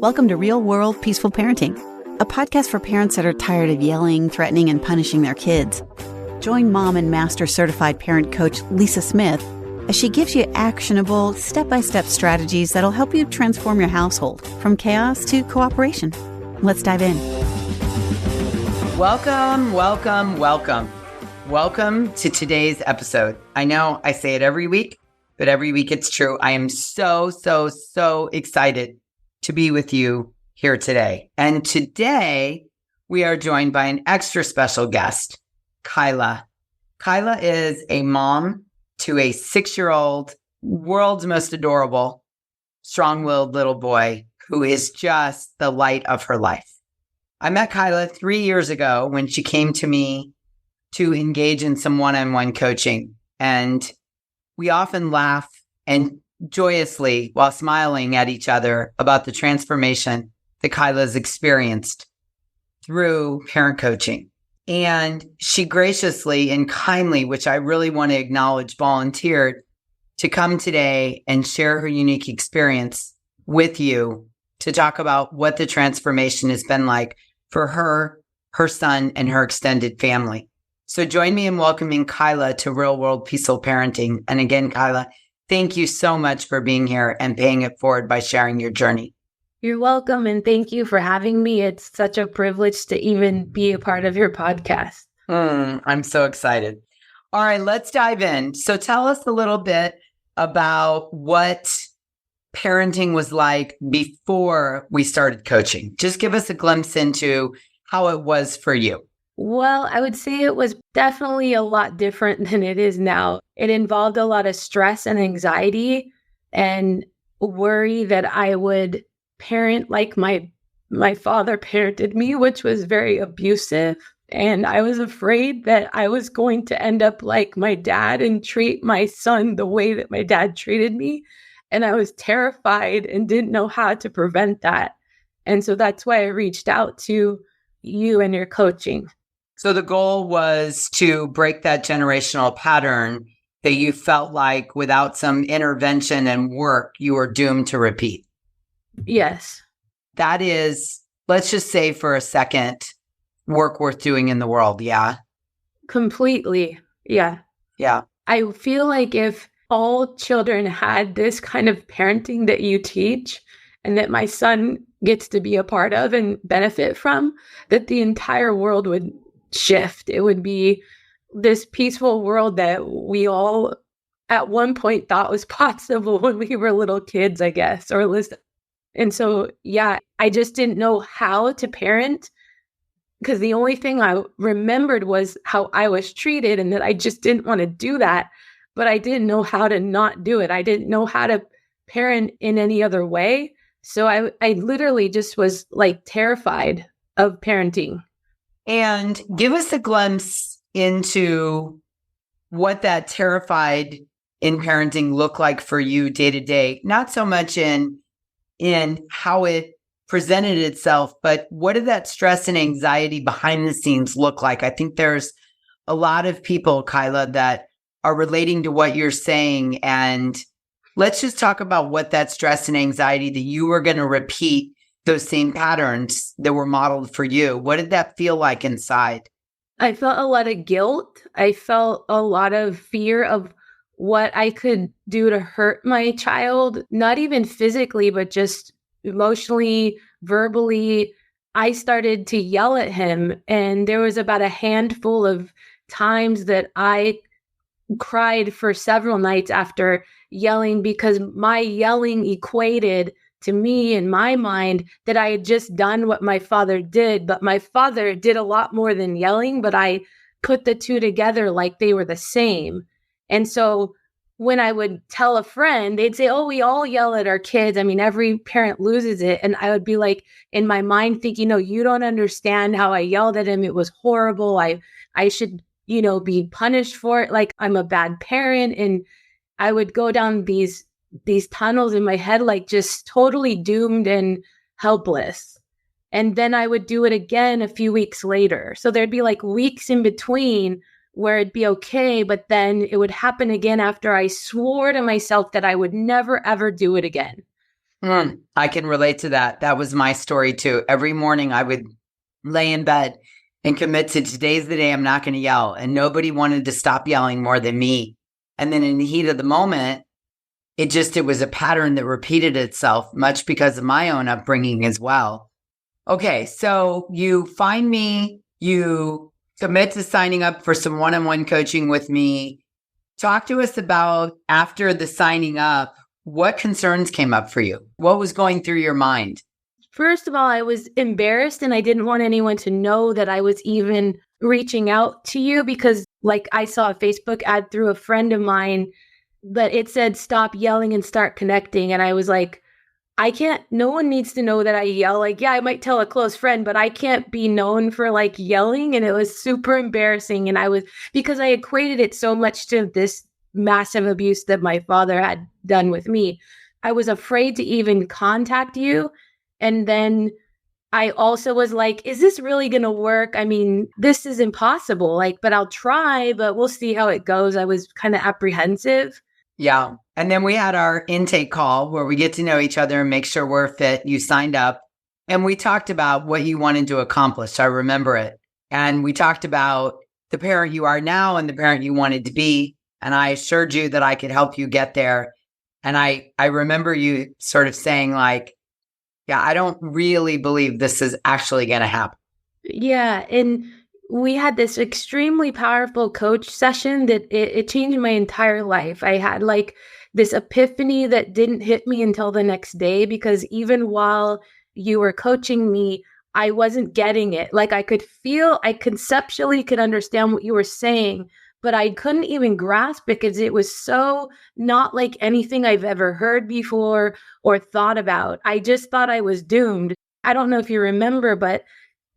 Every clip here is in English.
Welcome to Real World Peaceful Parenting, a podcast for parents that are tired of yelling, threatening, and punishing their kids. Join mom and master certified parent coach Lisa Smith as she gives you actionable, step-by-step strategies that'll help you transform your household from chaos to cooperation. Let's dive in. Welcome to today's episode. I know I say it every week, but every week it's true. I am so excited to be with you here today. And today we are joined by an extra special guest, Kyla. Kyla is a mom to a 6-year-old, world's most adorable, strong-willed little boy who is just the light of her life. I met Kyla 3 years ago when she came to me to engage in some one-on-one coaching. And we often laugh and joyously while smiling at each other about the transformation that Kyla's experienced through parent coaching. And she graciously and kindly, which I really want to acknowledge, volunteered to come today and share her unique experience with you to talk about what the transformation has been like for her, her son, and her extended family. So join me in welcoming Kyla to Real World Peaceful Parenting. And again, Kyla, thank you so much for being here and paying it forward by sharing your journey. You're welcome, and thank you for having me. It's such a privilege to even be a part of your podcast. I'm so excited. All right, let's dive in. So tell us a little bit about what parenting was like before we started coaching. Just give us a glimpse into how it was for you. Well, I would say it was definitely a lot different than it is now. It involved a lot of stress and anxiety and worry that I would parent like my father parented me, which was very abusive. And I was afraid that I was going to end up like my dad and treat my son the way that my dad treated me. And I was terrified and didn't know how to prevent that. And so that's why I reached out to you and your coaching. So the goal was to break that generational pattern that you felt like without some intervention and work, you were doomed to repeat. Yes. That is, let's just say for a second, work worth doing in the world. Yeah. Completely. Yeah. Yeah. I feel like if all children had this kind of parenting that you teach and that my son gets to be a part of and benefit from, that the entire world would shift. It would be this peaceful world that we all at one point thought was possible when we were little kids, I guess, or listen. And so, yeah, I just didn't know how to parent because the only thing I remembered was how I was treated and that I just didn't want to do that. But I didn't know how to not do it. I didn't know how to parent in any other way. So I literally just was like terrified of parenting. And give us a glimpse into what that terrified in parenting looked like for you day to day, not so much in how it presented itself, but what did that stress and anxiety behind the scenes look like? I think there's a lot of people, Kyla, that are relating to what you're saying. And let's just talk about what that stress and anxiety that you were going to repeat those same patterns that were modeled for you. What did that feel like inside? I felt a lot of guilt. I felt a lot of fear of what I could do to hurt my child, not even physically, but just emotionally, verbally. I started to yell at him, and there was about a handful of times that I cried for several nights after yelling because my yelling equated to me in my mind that I had just done what my father did, but my father did a lot more than yelling, but I put the two together like they were the same. And so when I would tell a friend, they'd say, oh, we all yell at our kids. I mean, every parent loses it. And I would be like in my mind thinking, no, you don't understand how I yelled at him. It was horrible. I should, be punished for it. Like I'm a bad parent. And I would go down these tunnels in my head, like just totally doomed and helpless. And then I would do it again a few weeks later. So there'd be like weeks in between where it'd be okay, but then it would happen again after I swore to myself that I would never, ever do it again. I can relate to that. That was my story too. Every morning I would lay in bed and commit to today's the day I'm not going to yell. And nobody wanted to stop yelling more than me. And then in the heat of the moment, it was a pattern that repeated itself, much because of my own upbringing as well. Okay, so you find me, you commit to signing up for some one-on-one coaching with me. Talk to us about, after the signing up, what concerns came up for you? What was going through your mind? First of all, I was embarrassed and I didn't want anyone to know that I was even reaching out to you because, like, I saw a Facebook ad through a friend of mine that it said, stop yelling and start connecting. And I was like, no one needs to know that I yell. Like, yeah, I might tell a close friend, but I can't be known for like yelling. And it was super embarrassing. And because I equated it so much to this massive abuse that my father had done with me. I was afraid to even contact you. And then I also was like, is this really going to work? I mean, this is impossible. Like, but I'll try, but we'll see how it goes. I was kind of apprehensive. Yeah. And then we had our intake call where we get to know each other and make sure we're fit. You signed up and we talked about what you wanted to accomplish. I remember it. And we talked about the parent you are now and the parent you wanted to be. And I assured you that I could help you get there. And I remember you sort of saying like, yeah, I don't really believe this is actually going to happen. Yeah. And we had this extremely powerful coach session that it changed my entire life. I had like this epiphany that didn't hit me until the next day, because even while you were coaching me, I wasn't getting it. Like I conceptually could understand what you were saying, but I couldn't even grasp it because it was so not like anything I've ever heard before or thought about. I just thought I was doomed. I don't know if you remember, but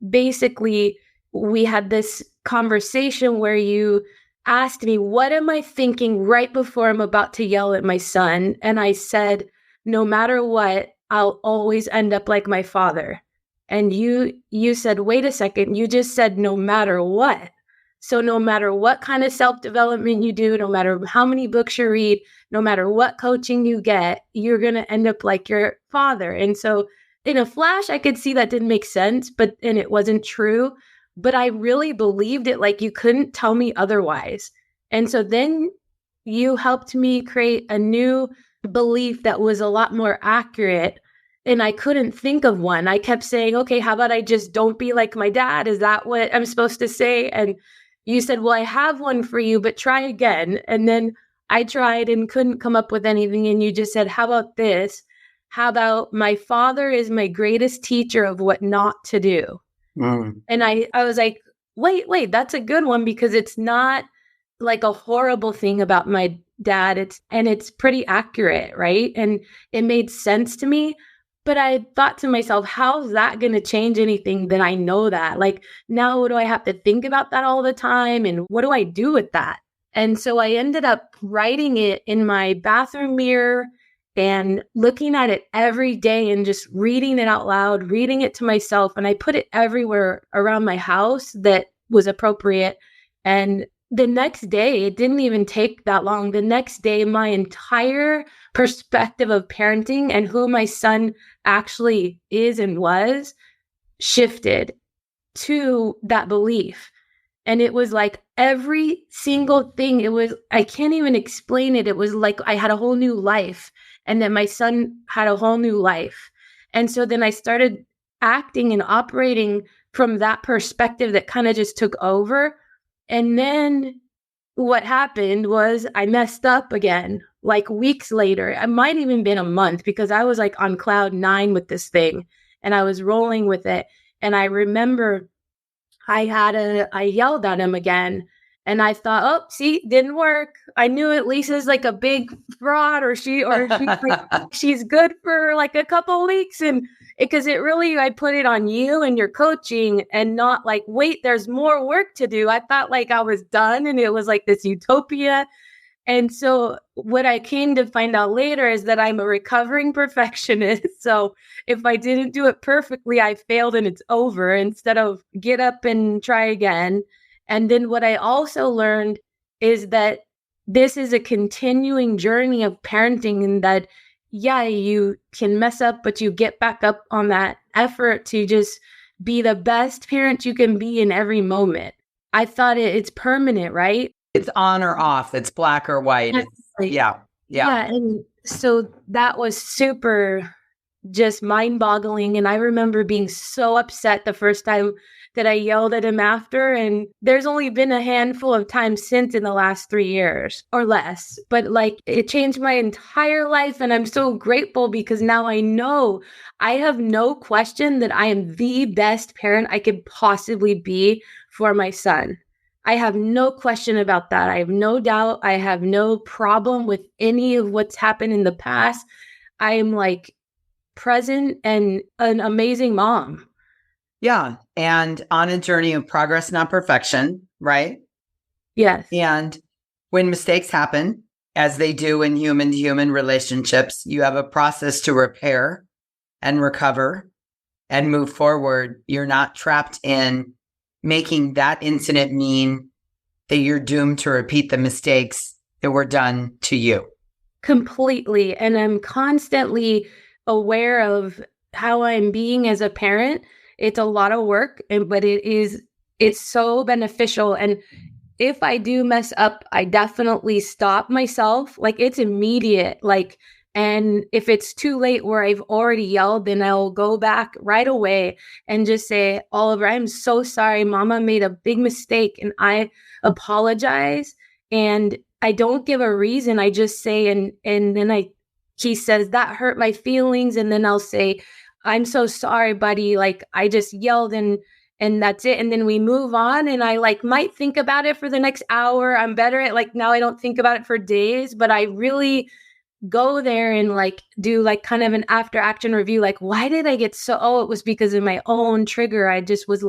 basically we had this conversation where you asked me, what am I thinking right before I'm about to yell at my son? And I said, no matter what, I'll always end up like my father. And you said, wait a second, you just said no matter what. So no matter what kind of self-development you do, no matter how many books you read, no matter what coaching you get, you're going to end up like your father. And so in a flash, I could see that didn't make sense, and it wasn't true. But I really believed it, like you couldn't tell me otherwise. And so then you helped me create a new belief that was a lot more accurate. And I couldn't think of one. I kept saying, okay, how about I just don't be like my dad? Is that what I'm supposed to say? And you said, well, I have one for you, but try again. And then I tried and couldn't come up with anything. And you just said, how about this? How about my father is my greatest teacher of what not to do? And I was like, wait, that's a good one, because it's not like a horrible thing about my dad. It's pretty accurate, right? And it made sense to me. But I thought to myself, how's that going to change anything that I know that? Like, now do I have to think about that all the time? And what do I do with that? And so I ended up writing it in my bathroom mirror and looking at it every day and just reading it out loud, reading it to myself. And I put it everywhere around my house that was appropriate. And the next day, it didn't even take that long. The next day, my entire perspective of parenting and who my son actually is and was shifted to that belief. And it was like every single thing, I can't even explain it. It was like I had a whole new life, and then my son had a whole new life. And so then I started acting and operating from that perspective that kind of just took over. And then what happened was I messed up again, like weeks later. It might even been a month, because I was like on cloud 9 with this thing and I was rolling with it. And I remember I yelled at him again, and I thought, oh, see, didn't work. I knew it. Lisa's like a big fraud, or she's like, she's good for like a couple of weeks. And because I put it on you and your coaching, and not like, wait, there's more work to do. I thought like I was done, and it was like this utopia. And so what I came to find out later is that I'm a recovering perfectionist. So if I didn't do it perfectly, I failed and it's over, instead of get up and try again. And then what I also learned is that this is a continuing journey of parenting, and that yeah, you can mess up, but you get back up on that effort to just be the best parent you can be in every moment. I thought it's permanent, right? It's on or off. It's black or white. Yeah. Yeah. And so that was super just mind boggling. And I remember being so upset the first time that I yelled at him after. And there's only been a handful of times since in the last 3 years or less. But like it changed my entire life. And I'm so grateful because now I know I have no question that I am the best parent I could possibly be for my son. I have no question about that. I have no doubt. I have no problem with any of what's happened in the past. I am like present and an amazing mom. Yeah. And on a journey of progress, not perfection, right? Yes. And when mistakes happen, as they do in human to human relationships, you have a process to repair and recover and move forward. You're not trapped in making that incident mean that you're doomed to repeat the mistakes that were done to you. Completely. And I'm constantly aware of how I'm being as a parent. It's a lot of work, but it's so beneficial. And if I do mess up, I definitely stop myself. Like it's immediate. And if it's too late where I've already yelled, then I'll go back right away and just say, Oliver, I'm so sorry. Mama made a big mistake and I apologize. And I don't give a reason. I just say, and then he says that hurt my feelings. And then I'll say, I'm so sorry, buddy. Like I just yelled and that's it. And then we move on and I might think about it for the next hour. I'm better at now I don't think about it for days, but I really go there and do kind of an after action review. Why did I get it was because of my own trigger. I just was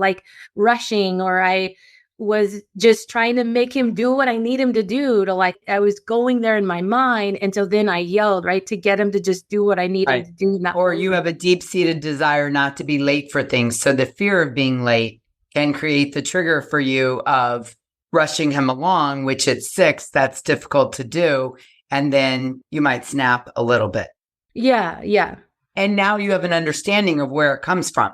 rushing, or I was just trying to make him do what I need him to do I was going there in my mind. And so then I yelled, right, to get him to just do what I need him to do. Or you have a deep seated desire not to be late for things. So the fear of being late can create the trigger for you of rushing him along, which at 6, that's difficult to do. And then you might snap a little bit. Yeah, yeah. And now you have an understanding of where it comes from.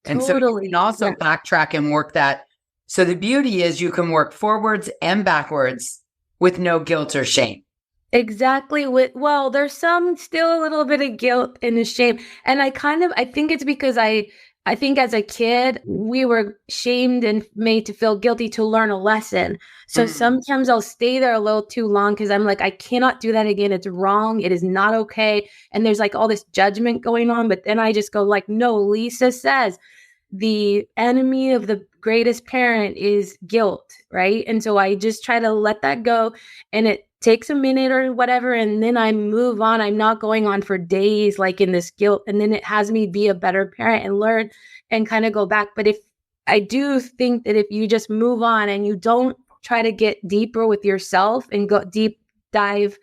And so you can also backtrack and work that. So the beauty is you can work forwards and backwards with no guilt or shame. Exactly. Well, there's still a little bit of guilt and shame. And I think it's because I think as a kid, we were shamed and made to feel guilty to learn a lesson. So sometimes I'll stay there a little too long because I'm I cannot do that again. It's wrong. It is not okay. And there's all this judgment going on. But then I just go no, Lisa says the enemy of the greatest parent is guilt, right? And so I just try to let that go. And it takes a minute or whatever, and then I move on. I'm not going on for days in this guilt, and then it has me be a better parent and learn and kind of go back. But if I do think that if you just move on and you don't try to get deeper with yourself and go deep dive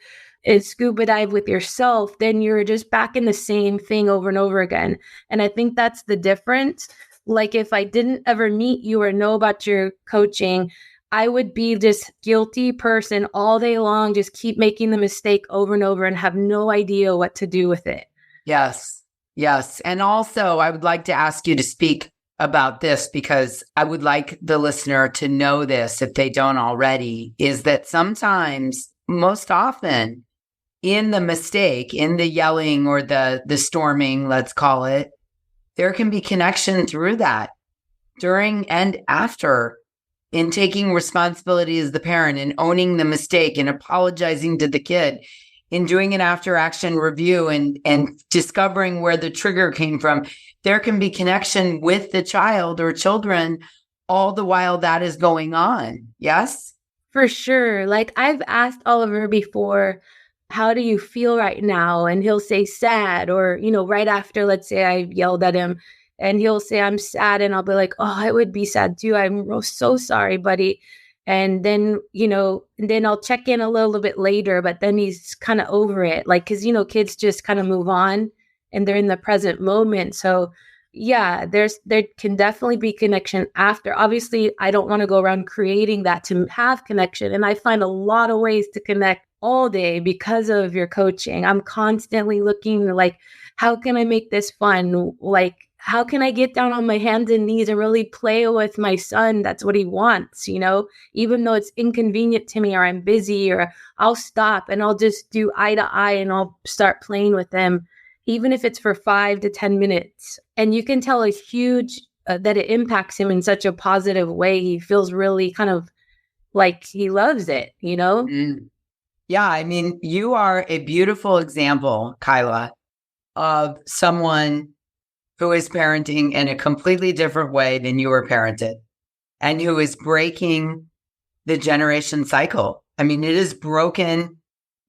and scuba dive with yourself, then you're just back in the same thing over and over again. And I think that's the difference. If I didn't ever meet you or know about your coaching, I would be this guilty person all day long, just keep making the mistake over and over and have no idea what to do with it. Yes. Yes. And also, I would like to ask you to speak about this because I would like the listener to know this if they don't already, is that sometimes, most often, in the mistake, in the yelling or the storming, let's call it, there can be connection through that during and after, in taking responsibility as the parent and owning the mistake and apologizing to the kid, in doing an after action review and discovering where the trigger came from. There can be connection with the child or children all the while that is going on. Yes? For sure. I've asked Oliver before, how do you feel right now? And he'll say sad, or, right after, let's say I yelled at him and he'll say, I'm sad. And I'll be like, oh, I would be sad too. I'm so sorry, buddy. And then, then I'll check in a little bit later, but then he's kind of over it. Cause kids just kind of move on and they're in the present moment. So yeah, there can definitely be connection after. Obviously, I don't want to go around creating that to have connection. And I find a lot of ways to connect all day because of your coaching. I'm constantly looking like, how can I make this fun? Like, how can I get down on my hands and knees and really play with my son? That's what he wants, even though it's inconvenient to me or I'm busy, or I'll stop and I'll just do eye to eye and I'll start playing with him, even if it's for 5 to 10 minutes. And you can tell a huge that it impacts him in such a positive way. He feels really kind of like he loves it, Mm. Yeah. I mean, you are a beautiful example, Kyla, of someone who is parenting in a completely different way than you were parented, and who is breaking the generation cycle. I mean, it is broken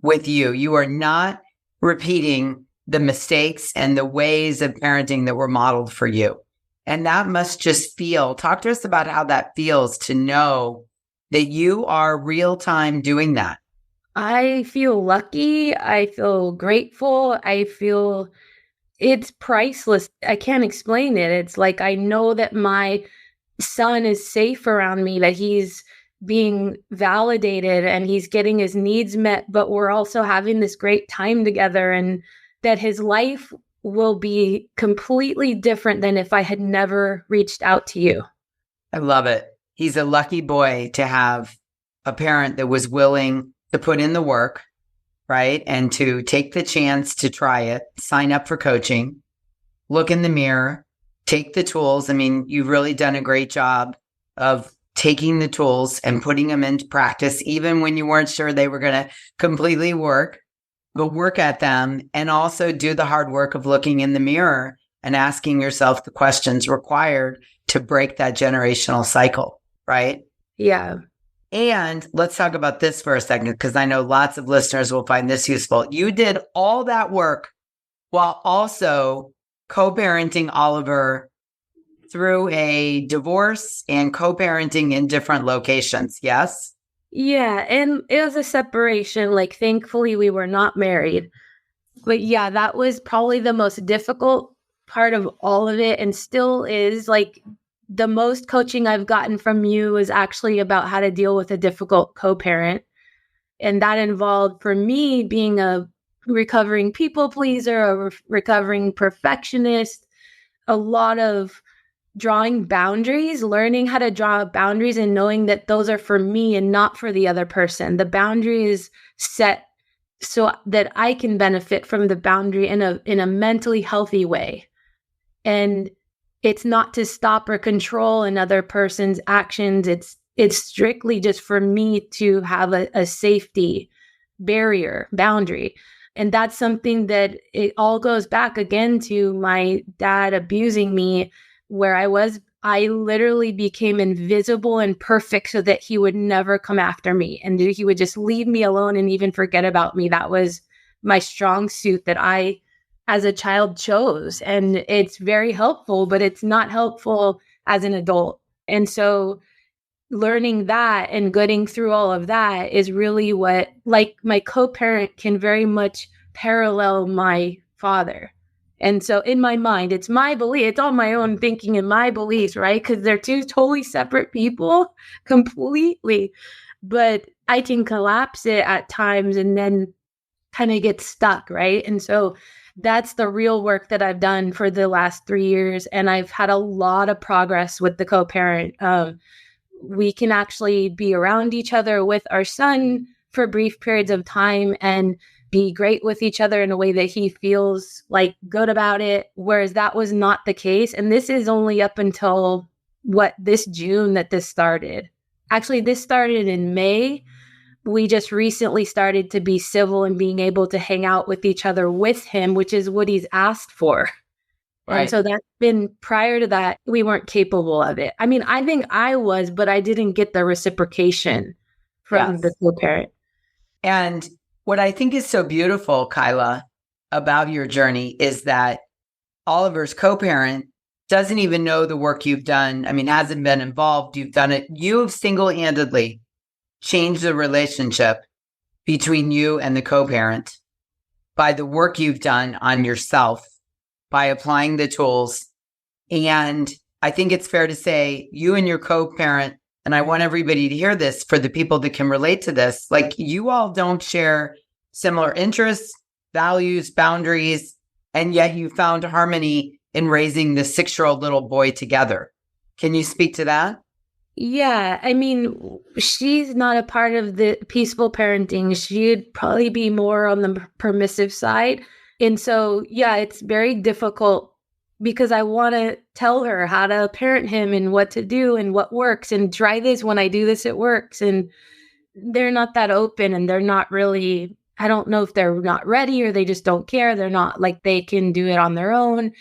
with you. You are not repeating the mistakes and the ways of parenting that were modeled for you. And that must just talk to us about how that feels to know that you are real time doing that. I feel lucky. I feel grateful. I feel it's priceless. I can't explain it. It's like I know that my son is safe around me, that he's being validated and he's getting his needs met, but we're also having this great time together, and that his life will be completely different than if I had never reached out to you. I love it. He's a lucky boy to have a parent that was willing to put in the work, right? And to take the chance to try it, sign up for coaching, look in the mirror, take the tools. I mean, you've really done a great job of taking the tools and putting them into practice, even when you weren't sure they were going to completely work, but work at them, and also do the hard work of looking in the mirror and asking yourself the questions required to break that generational cycle, right? Yeah. And let's talk about this for a second, because I know lots of listeners will find this useful. You did all that work while also co-parenting Oliver through a divorce and co-parenting in different locations. Yes? Yeah. And it was a separation. Like, thankfully, we were not married. But yeah, that was probably the most difficult part of all of it, and still is. Like, the most coaching I've gotten from you is actually about how to deal with a difficult co-parent. And that involved, for me, being a recovering people pleaser, a recovering perfectionist, a lot of drawing boundaries, learning how to draw boundaries and knowing that those are for me and not for the other person. The boundary is set so that I can benefit from the boundary in a mentally healthy way. And it's not to stop or control another person's actions. It's strictly just for me to have a safety barrier, boundary. And that's something that it all goes back again to my dad abusing me, where I literally became invisible and perfect so that he would never come after me, and he would just leave me alone and even forget about me. That was my strong suit that I, as a child, chose. And it's very helpful, but it's not helpful as an adult. And so learning that and getting through all of that is really what, like, my co-parent can very much parallel my father. And so in my mind, it's my belief, it's all my own thinking and my beliefs, right? Because they're two totally separate people, completely. But I can collapse it at times and then kind of get stuck, right? And so that's the real work that I've done for the last 3 years. And I've had a lot of progress with the co-parent. We can actually be around each other with our son for brief periods of time and be great with each other in a way that he feels like good about it, whereas that was not the case. And this is only up until this June that this started. Actually, this started in May. We just recently started to be civil and being able to hang out with each other with him, which is what he's asked for. Right. And so that's been, prior to that, we weren't capable of it. I mean, I think I was, but I didn't get the reciprocation from the co-parent. And what I think is so beautiful, Kyla, about your journey is that Oliver's co-parent doesn't even know the work you've done. I mean, hasn't been involved. You've done it. You've single-handedly changed the relationship between you and the co-parent by the work you've done on yourself, by applying the tools. And I think it's fair to say you and your co-parent and I want everybody to hear this for the people that can relate to this, like you all don't share similar interests, values, boundaries, and yet you found harmony in raising the 6-year-old little boy together. Can you speak to that? Yeah, I mean, she's not a part of the peaceful parenting. She'd probably be more on the permissive side. And so, yeah, it's very difficult because I want to tell her how to parent him and what to do and what works and try this. When I do this, it works. And they're not that open, and they're not really, I don't know if they're not ready or they just don't care. They're not like they can do it on their own.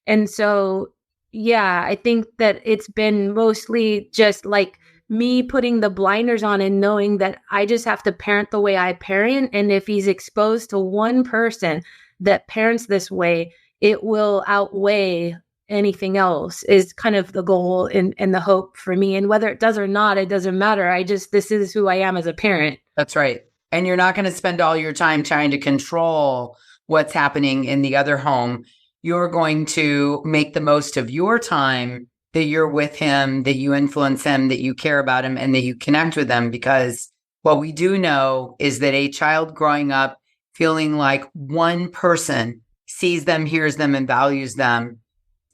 And so, yeah, I think that it's been mostly just like me putting the blinders on and knowing that I just have to parent the way I parent. And if he's exposed to one person that parents this way, it will outweigh anything else, is kind of the goal and the hope for me. And whether it does or not, it doesn't matter. This is who I am as a parent. That's right. And you're not going to spend all your time trying to control what's happening in the other home. You're going to make the most of your time that you're with him, that you influence him, that you care about him, and that you connect with them. Because what we do know is that a child growing up feeling like one person sees them, hears them, and values them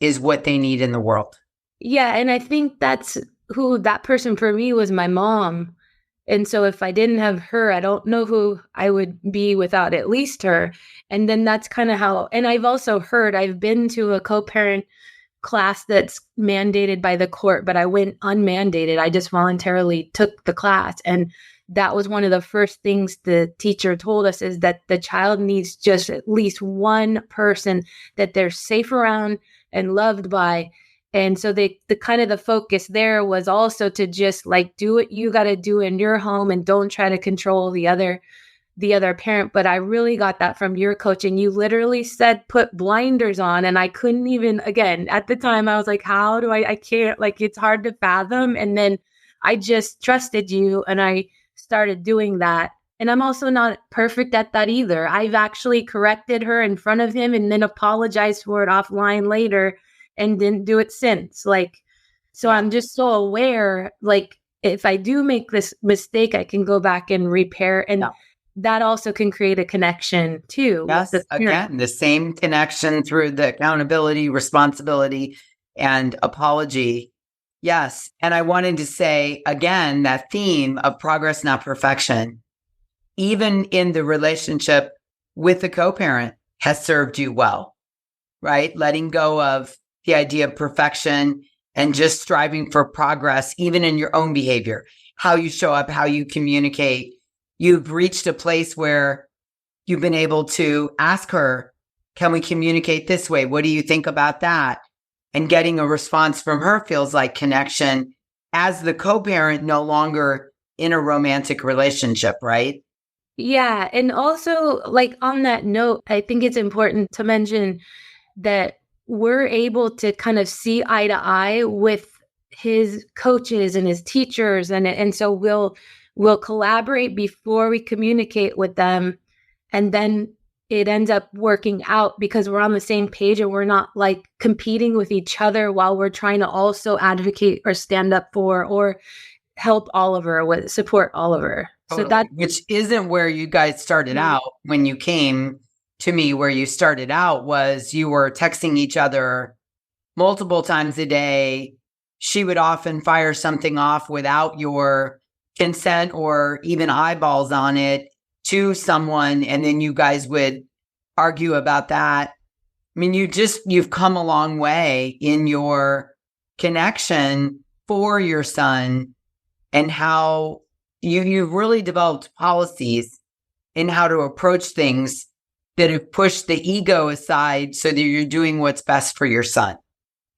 is what they need in the world. Yeah. And I think that's who that person for me was, my mom. And so if I didn't have her, I don't know who I would be without at least her. And then that's kind of how, and I've also heard, I've been to a co-parent class that's mandated by the court, but I went unmandated. I just voluntarily took the class. And that was one of the first things the teacher told us, is that the child needs just at least one person that they're safe around and loved by. And so the kind of the focus there was also to just like do what you got to do in your home and don't try to control the other parent. But I really got that from your coach, and you literally said put blinders on, and I couldn't even, again, at the time I was like, how do I can't, like, it's hard to fathom. And then I just trusted you and I started doing that. And I'm also not perfect at that either. I've actually corrected her in front of him and then apologized for it offline later and didn't do it since. Like, so I'm just so aware, like, if I do make this mistake, I can go back and repair. And that also can create a connection too. Yes, again, the same connection through the accountability, responsibility, and apology. Yes. And I wanted to say, again, that theme of progress, not perfection, even in the relationship with the co-parent, has served you well, right? Letting go of the idea of perfection and just striving for progress, even in your own behavior, how you show up, how you communicate. You've reached a place where you've been able to ask her, can we communicate this way? What do you think about that? And getting a response from her feels like connection as the co-parent, no longer in a romantic relationship, right? Yeah. And also, like, on that note, I think it's important to mention that we're able to kind of see eye to eye with his coaches and his teachers. And so we'll collaborate before we communicate with them. And then it ends up working out because we're on the same page and we're not like competing with each other while we're trying to also advocate or stand up for or help Oliver, with support Oliver. Totally. So that, which isn't where you guys started out when you came to me. Where you started out was you were texting each other multiple times a day. She would often fire something off without your consent or even eyeballs on it to someone, and then you guys would argue about that. I mean, you've come a long way in your connection for your son, and how you've really developed policies in how to approach things that have pushed the ego aside so that you're doing what's best for your son.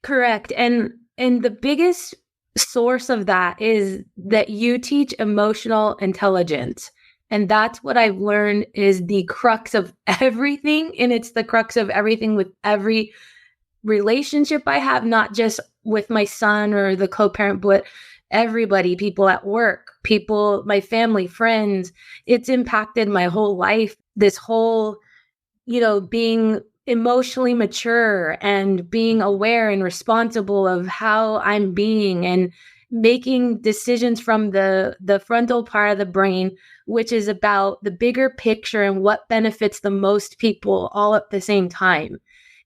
correct. And the biggest source of that is that you teach emotional intelligence. And that's what I've learned is the crux of everything. And it's the crux of everything with every relationship I have, not just with my son or the co-parent, but everybody, people at work, people, my family, friends. It's impacted my whole life. This whole, being emotionally mature and being aware and responsible of how I'm being. making decisions from the frontal part of the brain, which is about the bigger picture and what benefits the most people all at the same time.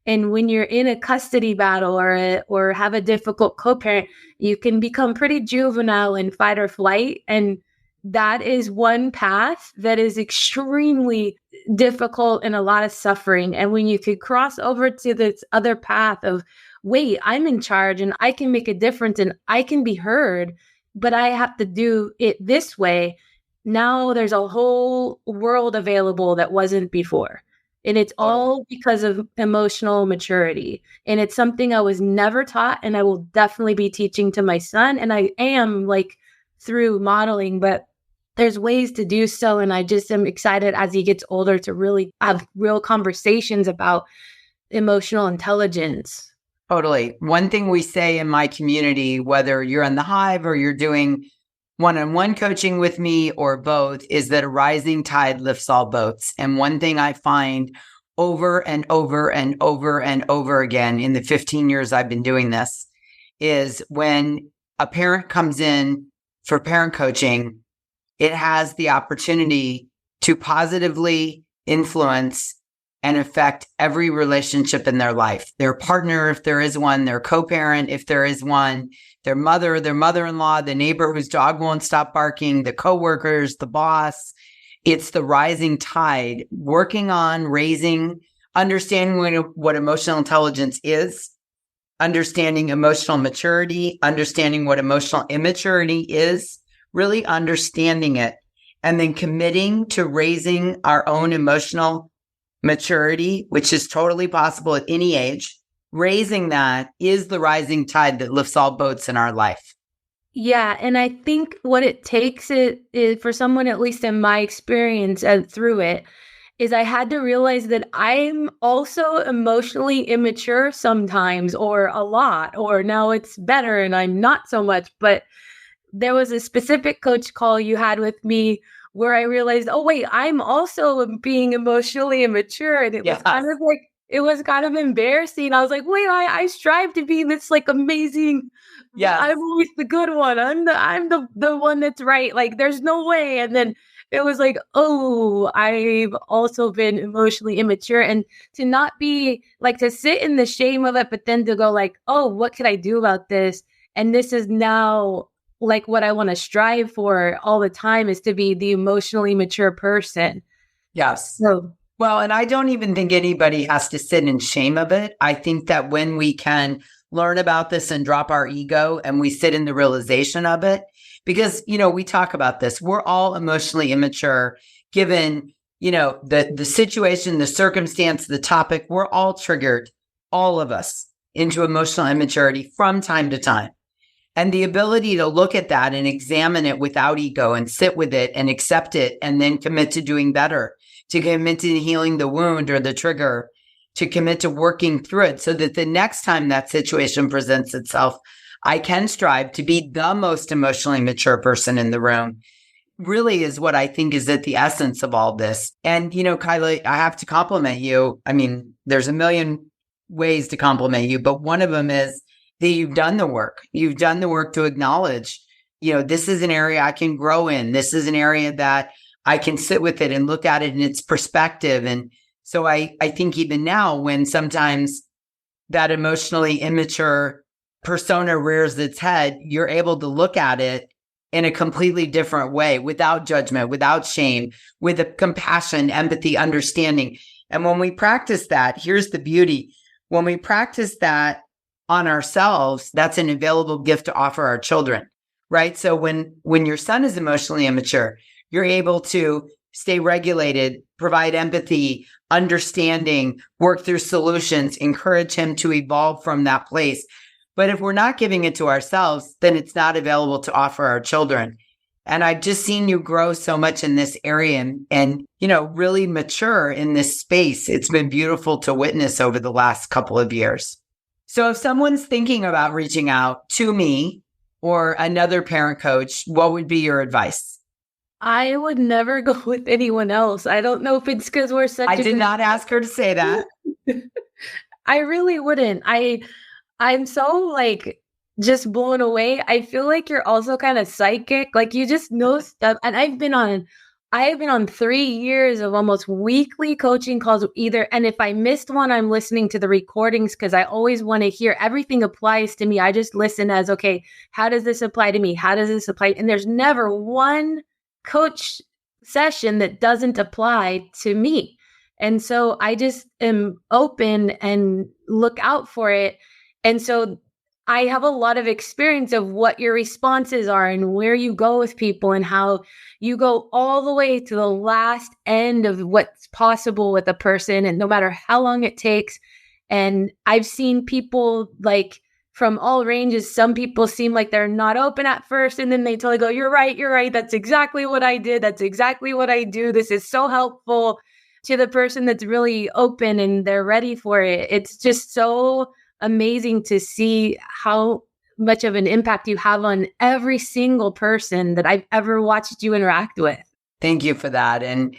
And when you're in a custody battle or have a difficult co-parent, you can become pretty juvenile in fight or flight. And that is one path that is extremely difficult and a lot of suffering. And when you could cross over to this other path of, wait, I'm in charge and I can make a difference and I can be heard, but I have to do it this way. Now there's a whole world available that wasn't before. And it's all because of emotional maturity. And it's something I was never taught, and I will definitely be teaching to my son. And I am through modeling, but there's ways to do so. And I just am excited as he gets older to really have real conversations about emotional intelligence. Totally. One thing we say in my community, whether you're in the Hive or you're doing one-on-one coaching with me or both, is that a rising tide lifts all boats. And one thing I find over and over and over and over again in the 15 years I've been doing this is when a parent comes in for parent coaching, it has the opportunity to positively influence and affect every relationship in their life. Their partner, if there is one, their co-parent, if there is one, their mother, their mother-in-law, the neighbor whose dog won't stop barking, the coworkers, the boss. It's the rising tide, working on raising, understanding what emotional intelligence is, understanding emotional maturity, understanding what emotional immaturity is, really understanding it, and then committing to raising our own emotional maturity, which is totally possible at any age. Raising that is the rising tide that lifts all boats in our life. Yeah. And I think what it takes is for someone, at least in my experience and through it, is I had to realize that I'm also emotionally immature sometimes, or a lot, or now it's better and I'm not so much. But there was a specific coach call you had with me where I realized, oh, wait, I'm also being emotionally immature. And it was kind of embarrassing. I was like, wait, I strive to be this amazing. Yeah. I'm always the good one. I'm the one that's right. There's no way. And then it was like, oh, I've also been emotionally immature. And to not be to sit in the shame of it, but then to go oh, what could I do about this? And this is now what I want to strive for all the time, is to be the emotionally mature person. Yes. So, well, and I don't even think anybody has to sit in shame of it. I think that when we can learn about this and drop our ego and we sit in the realization of it, because, we talk about this, we're all emotionally immature given, the situation, the circumstance, the topic, we're all triggered, all of us, into emotional immaturity from time to time. And the ability to look at that and examine it without ego and sit with it and accept it and then commit to doing better, to commit to healing the wound or the trigger, to commit to working through it so that the next time that situation presents itself, I can strive to be the most emotionally mature person in the room, really is what I think is at the essence of all this. And, Kyla, I have to compliment you. I mean, there's a million ways to compliment you, but one of them is that you've done the work. You've done the work to acknowledge, this is an area I can grow in. This is an area that I can sit with it and look at it in its perspective. And so I think even now, when sometimes that emotionally immature persona rears its head, you're able to look at it in a completely different way, without judgment, without shame, with a compassion, empathy, understanding. And when we practice that, here's the beauty. When we practice that on ourselves, that's an available gift to offer our children, right? So when your son is emotionally immature, you're able to stay regulated, provide empathy, understanding, work through solutions, encourage him to evolve from that place. But if we're not giving it to ourselves, then it's not available to offer our children. And I've just seen you grow so much in this area and really mature in this space. It's been beautiful to witness over the last couple of years. So if someone's thinking about reaching out to me or another parent coach, what would be your advice? I would never go with anyone else. I don't know if it's because we're such I did not ask her to say that. I really wouldn't. I'm so just blown away. I feel like you're also kind of psychic. Like you just know stuff. And I have been on 3 years of almost weekly coaching calls and if I missed one, I'm listening to the recordings because I always want to hear everything applies to me. I just listen as, okay, how does this apply to me? How does this apply? And there's never one coach session that doesn't apply to me. And so I just am open and look out for it. And so I have a lot of experience of what your responses are and where you go with people and how you go all the way to the last end of what's possible with a person, and no matter how long it takes. And I've seen people like from all ranges. Some people seem like they're not open at first, and then they totally go, you're right. That's exactly what I did. That's exactly what I do. This is so helpful, to the person that's really open and they're ready for it. It's just so amazing to see how much of an impact you have on every single person that I've ever watched you interact with. Thank you for that. And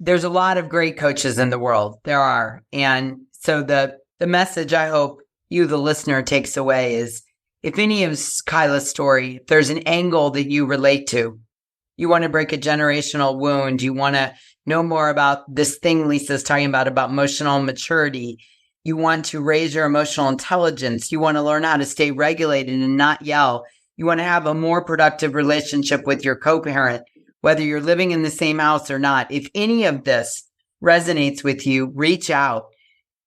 there's a lot of great coaches in the world. There are. And so the message I hope you, the listener, takes away is, if any of Kyla's story, if there's an angle that you relate to, you want to break a generational wound, you want to know more about this thing Lisa's talking about emotional maturity, you want to raise your emotional intelligence, you want to learn how to stay regulated and not yell, you want to have a more productive relationship with your co-parent, whether you're living in the same house or not. If any of this resonates with you, reach out,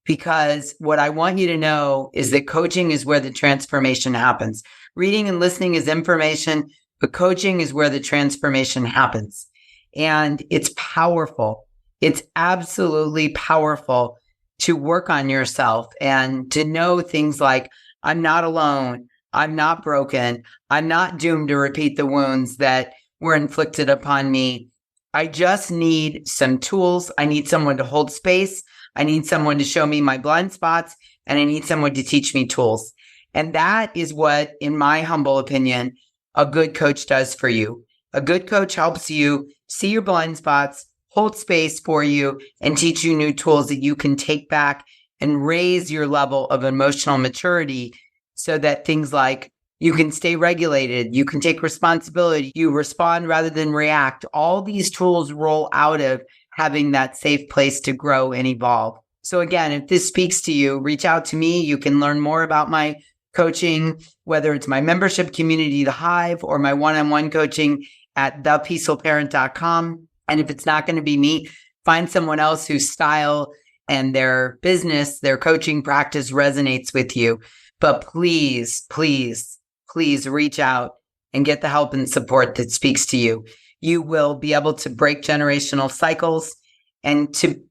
because what I want you to know is that coaching is where the transformation happens. Reading and listening is information, but coaching is where the transformation happens. And it's powerful. It's absolutely powerful to work on yourself and to know things like, I'm not alone. I'm not broken. I'm not doomed to repeat the wounds that were inflicted upon me. I just need some tools. I need someone to hold space. I need someone to show me my blind spots, and I need someone to teach me tools. And that is what, in my humble opinion, a good coach does for you. A good coach helps you see your blind spots, hold space for you, and teach you new tools that you can take back and raise your level of emotional maturity, so that things like you can stay regulated, you can take responsibility, you respond rather than react. All these tools roll out of having that safe place to grow and evolve. So again, if this speaks to you, reach out to me. You can learn more about my coaching, whether it's my membership community, The Hive, or my one-on-one coaching at thepeacefulparent.com. And if it's not going to be me, find someone else whose style and their business, their coaching practice resonates with you. But please, please, please reach out and get the help and support that speaks to you. You will be able to break generational cycles, and to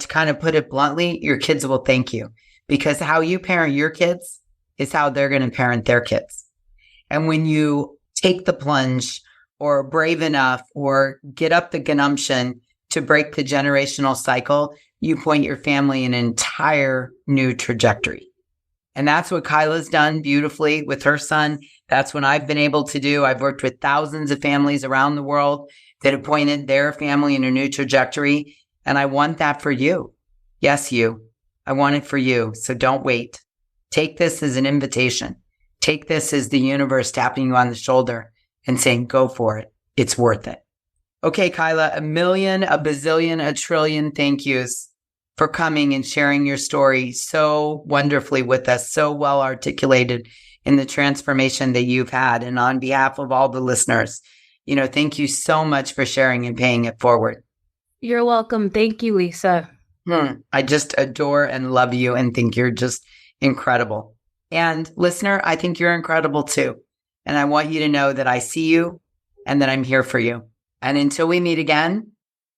kind of put it bluntly, your kids will thank you, because how you parent your kids is how they're going to parent their kids. And when you take the plunge, or brave enough, or get up the gumption to break the generational cycle, you point your family in an entire new trajectory. And that's what Kyla's done beautifully with her son. That's what I've been able to do. I've worked with thousands of families around the world that have pointed their family in a new trajectory. And I want that for you. Yes, you. I want it for you. So don't wait. Take this as an invitation. Take this as the universe tapping you on the shoulder and saying, go for it. It's worth it. Okay, Kyla, a million, a bazillion, a trillion thank yous for coming and sharing your story so wonderfully with us, so well articulated in the transformation that you've had. And on behalf of all the listeners, thank you so much for sharing and paying it forward. You're welcome. Thank you, Lisa. I just adore and love you and think you're just incredible. And listener, I think you're incredible too. And I want you to know that I see you and that I'm here for you. And until we meet again,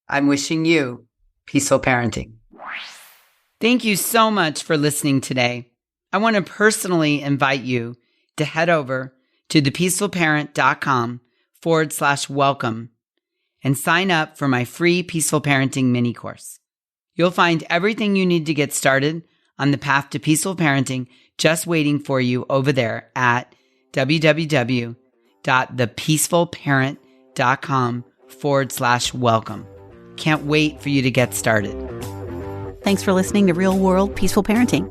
I'm wishing you peaceful parenting. Thank you so much for listening today. I want to personally invite you to head over to thepeacefulparent.com/welcome and sign up for my free Peaceful Parenting mini course. You'll find everything you need to get started on the path to peaceful parenting just waiting for you over there at www.thepeacefulparent.com/welcome. Can't wait for you to get started. Thanks for listening to Real World Peaceful Parenting.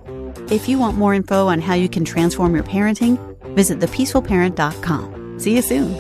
If you want more info on how you can transform your parenting, Visit thepeacefulparent.com. See you soon.